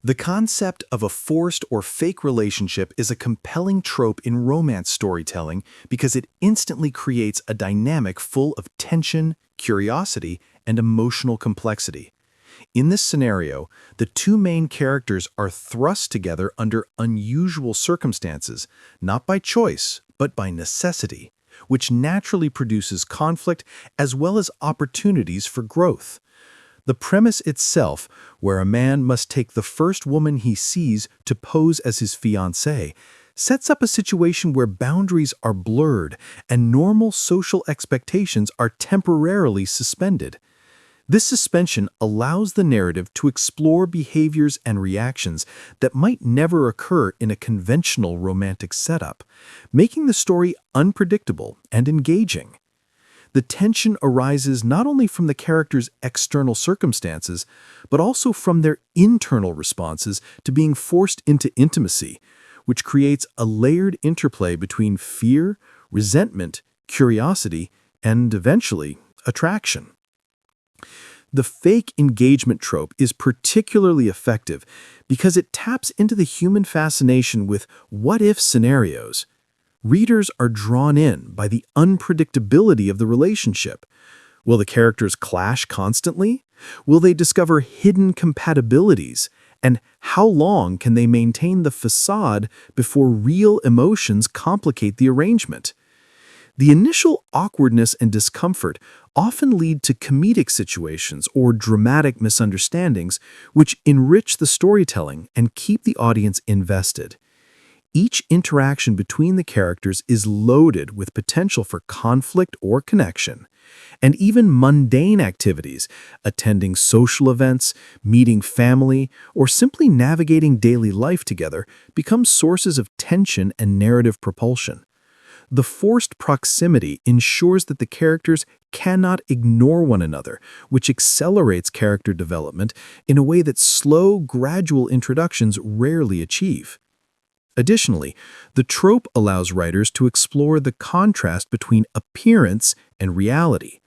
The concept of a forced or fake relationship is a compelling trope in romance storytelling because it instantly creates a dynamic full of tension, curiosity, and emotional complexity. In this scenario, the two main characters are thrust together under unusual circumstances, not by choice, but by necessity, which naturally produces conflict as well as opportunities for growth. The premise itself, where a man must take the first woman he sees to pose as his fiancée, sets up a situation where boundaries are blurred and normal social expectations are temporarily suspended. This suspension allows the narrative to explore behaviors and reactions that might never occur in a conventional romantic setup, making the story unpredictable and engaging. The tension arises not only from the characters' external circumstances, but also from their internal responses to being forced into intimacy, which creates a layered interplay between fear, resentment, curiosity, and eventually, attraction. The fake engagement trope is particularly effective because it taps into the human fascination with what-if scenarios. Readers are drawn in by the unpredictability of the relationship. Will the characters clash constantly? Will they discover hidden compatibilities? And how long can they maintain the facade before real emotions complicate the arrangement? The initial awkwardness and discomfort often lead to comedic situations or dramatic misunderstandings, which enrich the storytelling and keep the audience invested. Each interaction between the characters is loaded with potential for conflict or connection, and even mundane activities, attending social events, meeting family, or simply navigating daily life together, become sources of tension and narrative propulsion. The forced proximity ensures that the characters cannot ignore one another, which accelerates character development in a way that slow, gradual introductions rarely achieve. Additionally, the trope allows writers to explore the contrast between appearance and reality.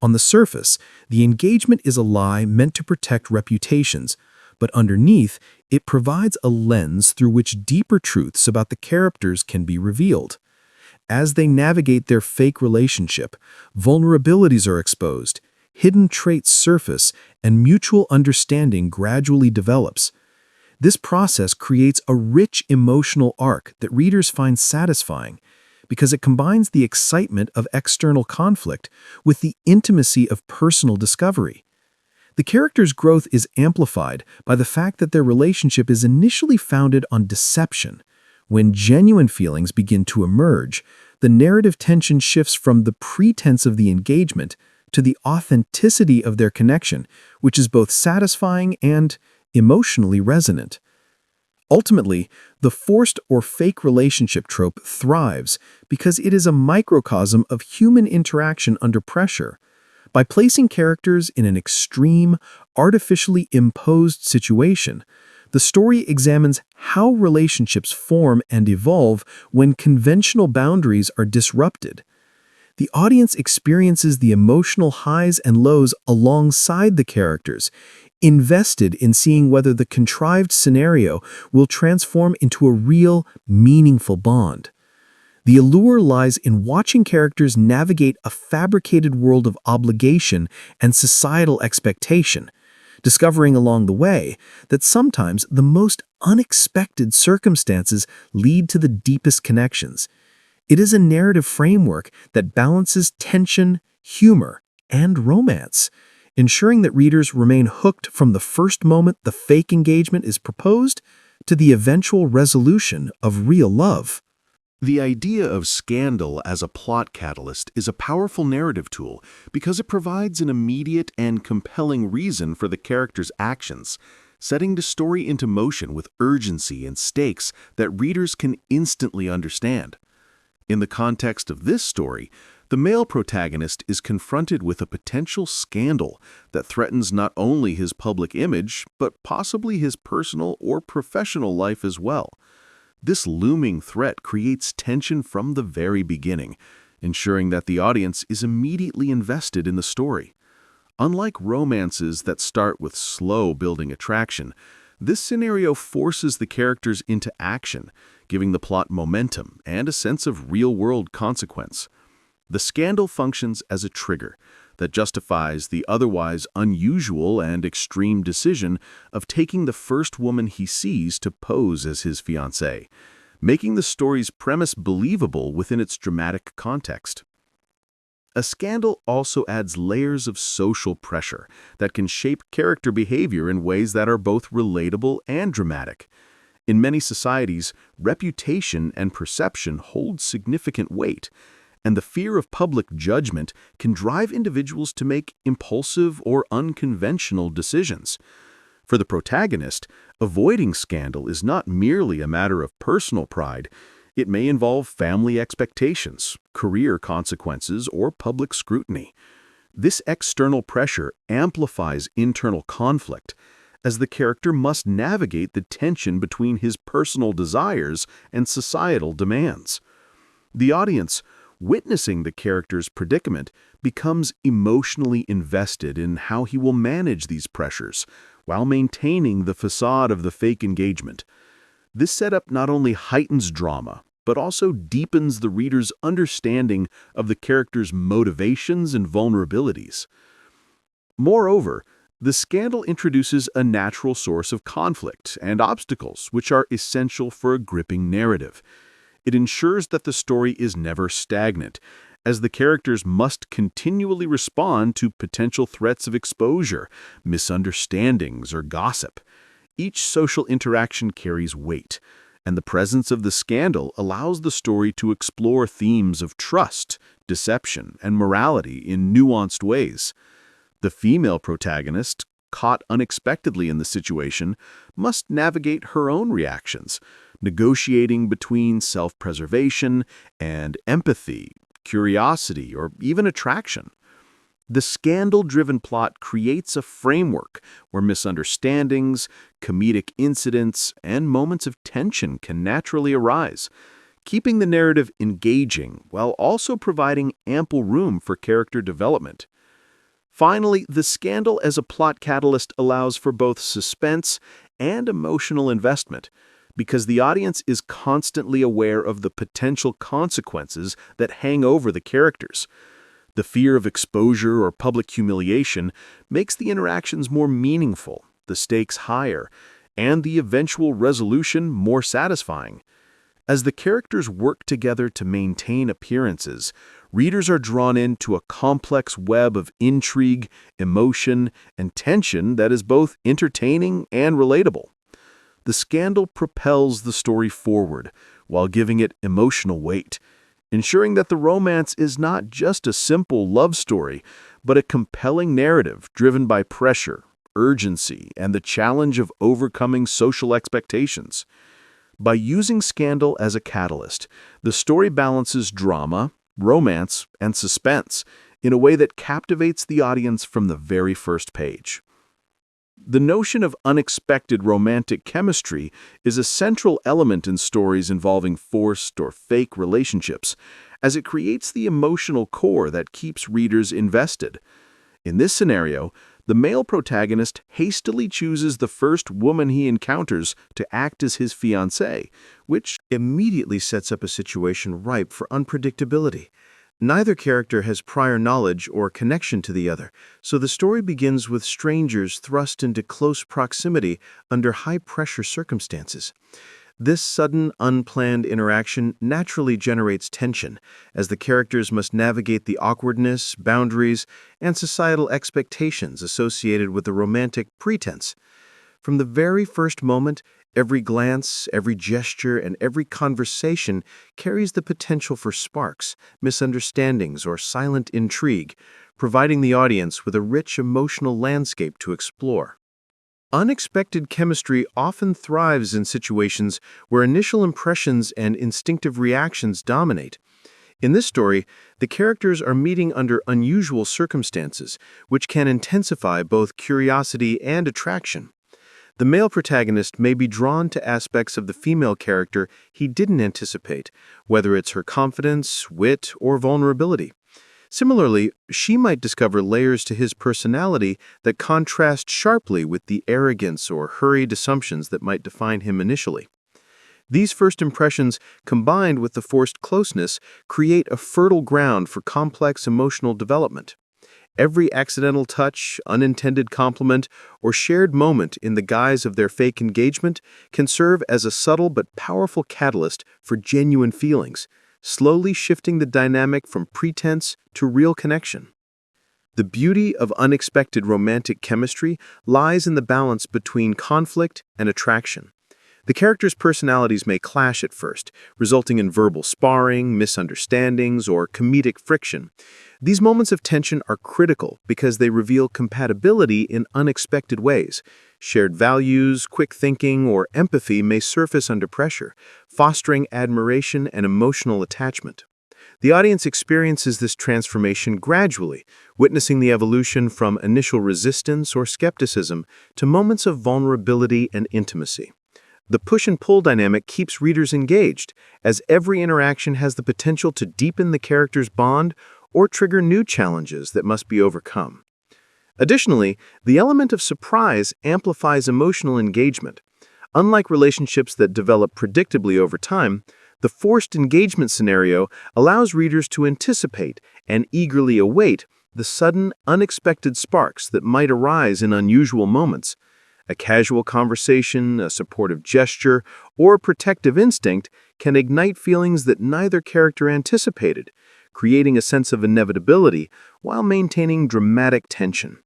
On the surface, the engagement is a lie meant to protect reputations, but underneath, it provides a lens through which deeper truths about the characters can be revealed. As they navigate their fake relationship, vulnerabilities are exposed, hidden traits surface, and mutual understanding gradually develops. This process creates a rich emotional arc that readers find satisfying because it combines the excitement of external conflict with the intimacy of personal discovery. The characters' growth is amplified by the fact that their relationship is initially founded on deception. When genuine feelings begin to emerge, the narrative tension shifts from the pretense of the engagement to the authenticity of their connection, which is both satisfying and emotionally resonant. Ultimately, the forced or fake relationship trope thrives because it is a microcosm of human interaction under pressure. By placing characters in an extreme, artificially imposed situation, the story examines how relationships form and evolve when conventional boundaries are disrupted. The audience experiences the emotional highs and lows alongside the characters, invested in seeing whether the contrived scenario will transform into a real, meaningful bond. The allure lies in watching characters navigate a fabricated world of obligation and societal expectation, discovering along the way that sometimes the most unexpected circumstances lead to the deepest connections. It is a narrative framework that balances tension, humor, and romance, ensuring that readers remain hooked from the first moment the fake engagement is proposed to the eventual resolution of real love. The idea of scandal as a plot catalyst is a powerful narrative tool because it provides an immediate and compelling reason for the character's actions, setting the story into motion with urgency and stakes that readers can instantly understand. In the context of this story, the male protagonist is confronted with a potential scandal that threatens not only his public image, but possibly his personal or professional life as well. This looming threat creates tension from the very beginning, ensuring that the audience is immediately invested in the story. Unlike romances that start with slow building attraction, This scenario forces the characters into action, giving the plot momentum and a sense of real-world consequence. The scandal functions as a trigger that justifies the otherwise unusual and extreme decision of taking the first woman he sees to pose as his fiancée, making the story's premise believable within its dramatic context. A scandal also adds layers of social pressure that can shape character behavior in ways that are both relatable and dramatic. In many societies, reputation and perception hold significant weight, and the fear of public judgment can drive individuals to make impulsive or unconventional decisions. For the protagonist, avoiding scandal is not merely a matter of personal pride. It may involve family expectations, career consequences, or public scrutiny. This external pressure amplifies internal conflict, as the character must navigate the tension between his personal desires and societal demands. The audience, witnessing the character's predicament, becomes emotionally invested in how he will manage these pressures while maintaining the facade of the fake engagement. This setup not only heightens drama, but also deepens the reader's understanding of the character's motivations and vulnerabilities. Moreover, the scandal introduces a natural source of conflict and obstacles which are essential for a gripping narrative. It ensures that the story is never stagnant, as the characters must continually respond to potential threats of exposure, misunderstandings, or gossip. Each social interaction carries weight, and the presence of the scandal allows the story to explore themes of trust, deception, and morality in nuanced ways. The female protagonist, caught unexpectedly in the situation, must navigate her own reactions, negotiating between self-preservation and empathy, curiosity, or even attraction. The scandal-driven plot creates a framework where misunderstandings, comedic incidents, and moments of tension can naturally arise, keeping the narrative engaging while also providing ample room for character development. Finally, the scandal as a plot catalyst allows for both suspense and emotional investment, because the audience is constantly aware of the potential consequences that hang over the characters. The fear of exposure or public humiliation makes the interactions more meaningful, the stakes higher, and the eventual resolution more satisfying. As the characters work together to maintain appearances, readers are drawn into a complex web of intrigue, emotion, and tension that is both entertaining and relatable. The scandal propels the story forward while giving it emotional weight, ensuring that the romance is not just a simple love story, but a compelling narrative driven by pressure, urgency, and the challenge of overcoming social expectations. By using scandal as a catalyst, the story balances drama, romance, and suspense in a way that captivates the audience from the very first page. The notion of unexpected romantic chemistry is a central element in stories involving forced or fake relationships, as it creates the emotional core that keeps readers invested. In this scenario, the male protagonist hastily chooses the first woman he encounters to act as his fiancée, which Immediately sets up a situation ripe for unpredictability. Neither character has prior knowledge or connection to the other, so the story begins with strangers thrust into close proximity under high-pressure circumstances. This sudden, unplanned interaction naturally generates tension, as the characters must navigate the awkwardness, boundaries, and societal expectations associated with the romantic pretense. From the very first moment, every glance, every gesture, and every conversation carries the potential for sparks, misunderstandings, or silent intrigue, providing the audience with a rich emotional landscape to explore. Unexpected chemistry often thrives in situations where initial impressions and instinctive reactions dominate. In this story, the characters are meeting under unusual circumstances, which can intensify both curiosity and attraction. The male protagonist may be drawn to aspects of the female character he didn't anticipate, whether it's her confidence, wit, or vulnerability. Similarly, she might discover layers to his personality that contrast sharply with the arrogance or hurried assumptions that might define him initially. These first impressions, combined with the forced closeness, create a fertile ground for complex emotional development. Every accidental touch, unintended compliment, or shared moment in the guise of their fake engagement can serve as a subtle but powerful catalyst for genuine feelings, slowly shifting the dynamic from pretense to real connection. The beauty of unexpected romantic chemistry lies in the balance between conflict and attraction. The characters' personalities may clash at first, resulting in verbal sparring, misunderstandings, or comedic friction. These moments of tension are critical because they reveal compatibility in unexpected ways. Shared values, quick thinking, or empathy may surface under pressure, fostering admiration and emotional attachment. The audience experiences this transformation gradually, witnessing the evolution from initial resistance or skepticism to moments of vulnerability and intimacy. The push and pull dynamic keeps readers engaged, as every interaction has the potential to deepen the character's bond or trigger new challenges that must be overcome. Additionally, the element of surprise amplifies emotional engagement. Unlike relationships that develop predictably over time, the forced engagement scenario allows readers to anticipate and eagerly await the sudden, unexpected sparks that might arise in unusual moments. A casual conversation, a supportive gesture, or a protective instinct can ignite feelings that neither character anticipated, creating a sense of inevitability while maintaining dramatic tension.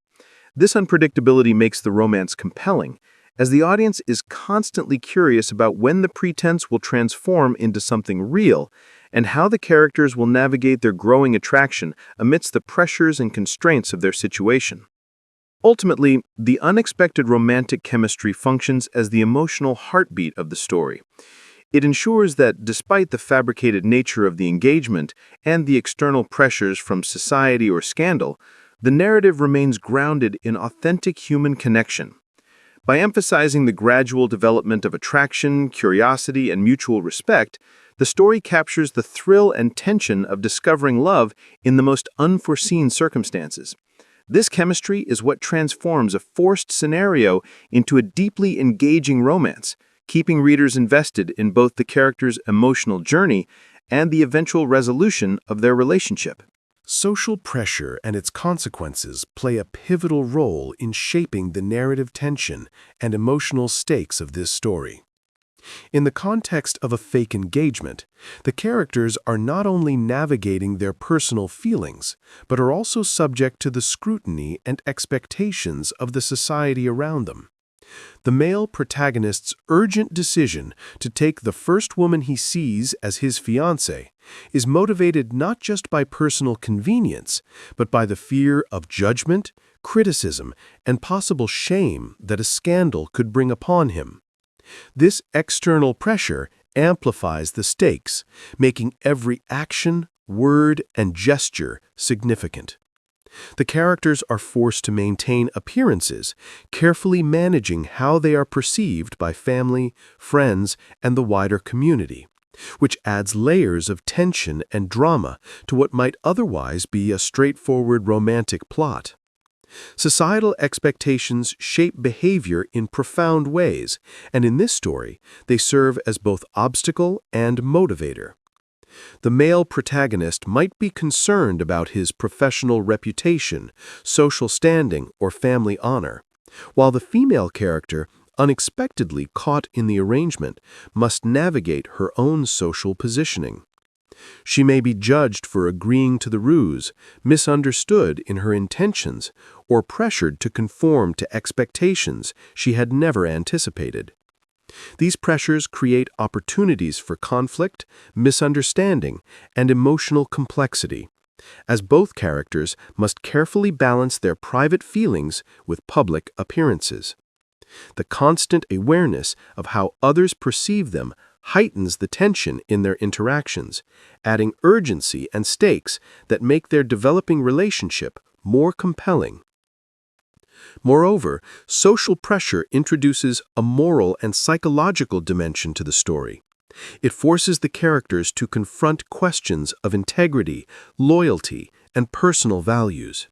This unpredictability makes the romance compelling, as the audience is constantly curious about when the pretense will transform into something real and how the characters will navigate their growing attraction amidst the pressures and constraints of their situation. Ultimately, the unexpected romantic chemistry functions as the emotional heartbeat of the story. It ensures that despite the fabricated nature of the engagement and the external pressures from society or scandal, the narrative remains grounded in authentic human connection. By emphasizing the gradual development of attraction, curiosity, and mutual respect, the story captures the thrill and tension of discovering love in the most unforeseen circumstances. This chemistry is what transforms a forced scenario into a deeply engaging romance, keeping readers invested in both the characters' emotional journey and the eventual resolution of their relationship. Social pressure and its consequences play a pivotal role in shaping the narrative tension and emotional stakes of this story. In the context of a fake engagement, the characters are not only navigating their personal feelings, but are also subject to the scrutiny and expectations of the society around them. The male protagonist's urgent decision to take the first woman he sees as his fiancée is motivated not just by personal convenience, but by the fear of judgment, criticism, and possible shame that a scandal could bring upon him. This external pressure amplifies the stakes, making every action, word, and gesture significant. The characters are forced to maintain appearances, carefully managing how they are perceived by family, friends, and the wider community, which adds layers of tension and drama to what might otherwise be a straightforward romantic plot. Societal expectations shape behavior in profound ways, and in this story, they serve as both obstacle and motivator. The male protagonist might be concerned about his professional reputation, social standing, or family honor, while the female character, unexpectedly caught in the arrangement, must navigate her own social positioning. She may be judged for agreeing to the ruse, misunderstood in her intentions, or pressured to conform to expectations she had never anticipated. These pressures create opportunities for conflict, misunderstanding, and emotional complexity, as both characters must carefully balance their private feelings with public appearances. The constant awareness of how others perceive them heightens the tension in their interactions, adding urgency and stakes that make their developing relationship more compelling. Moreover, social pressure introduces a moral and psychological dimension to the story. It forces the characters to confront questions of integrity, loyalty, and personal values.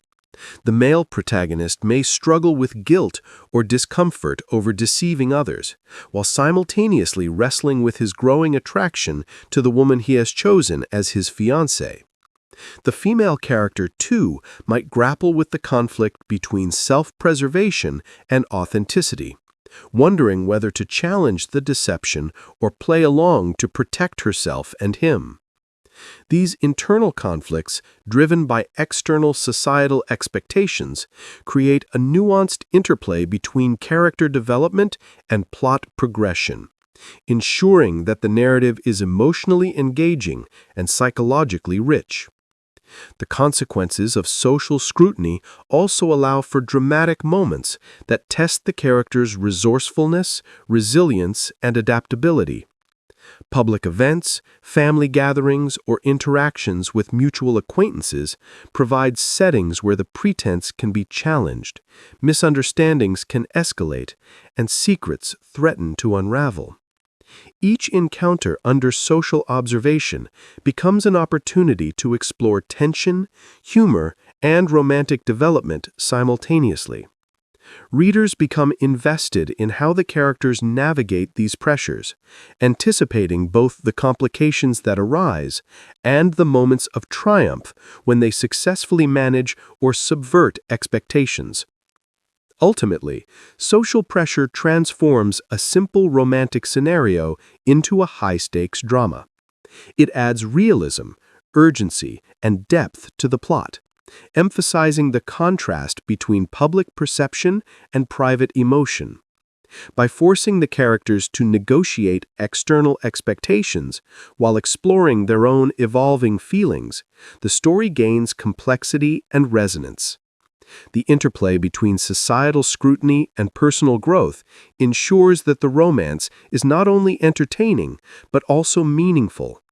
The male protagonist may struggle with guilt or discomfort over deceiving others, while simultaneously wrestling with his growing attraction to the woman he has chosen as his fiancée. The female character, too, might grapple with the conflict between self-preservation and authenticity, wondering whether to challenge the deception or play along to protect herself and him. These internal conflicts, driven by external societal expectations, create a nuanced interplay between character development and plot progression, ensuring that the narrative is emotionally engaging and psychologically rich. The consequences of social scrutiny also allow for dramatic moments that test the character's resourcefulness, resilience, and adaptability. Public events, family gatherings, or interactions with mutual acquaintances provide settings where the pretense can be challenged, misunderstandings can escalate, and secrets threaten to unravel. Each encounter under social observation becomes an opportunity to explore tension, humor, and romantic development simultaneously. Readers become invested in how the characters navigate these pressures, anticipating both the complications that arise and the moments of triumph when they successfully manage or subvert expectations. Ultimately, social pressure transforms a simple romantic scenario into a high-stakes drama. It adds realism, urgency, and depth to the plot, emphasizing the contrast between public perception and private emotion. By forcing the characters to negotiate external expectations while exploring their own evolving feelings, the story gains complexity and resonance. The interplay between societal scrutiny and personal growth ensures that the romance is not only entertaining but also meaningful,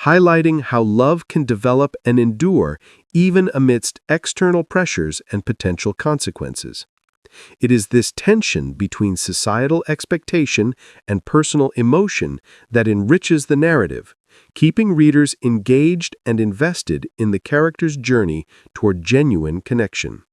highlighting how love can develop and endure even amidst external pressures and potential consequences. It is this tension between societal expectation and personal emotion that enriches the narrative, keeping readers engaged and invested in the character's journey toward genuine connection.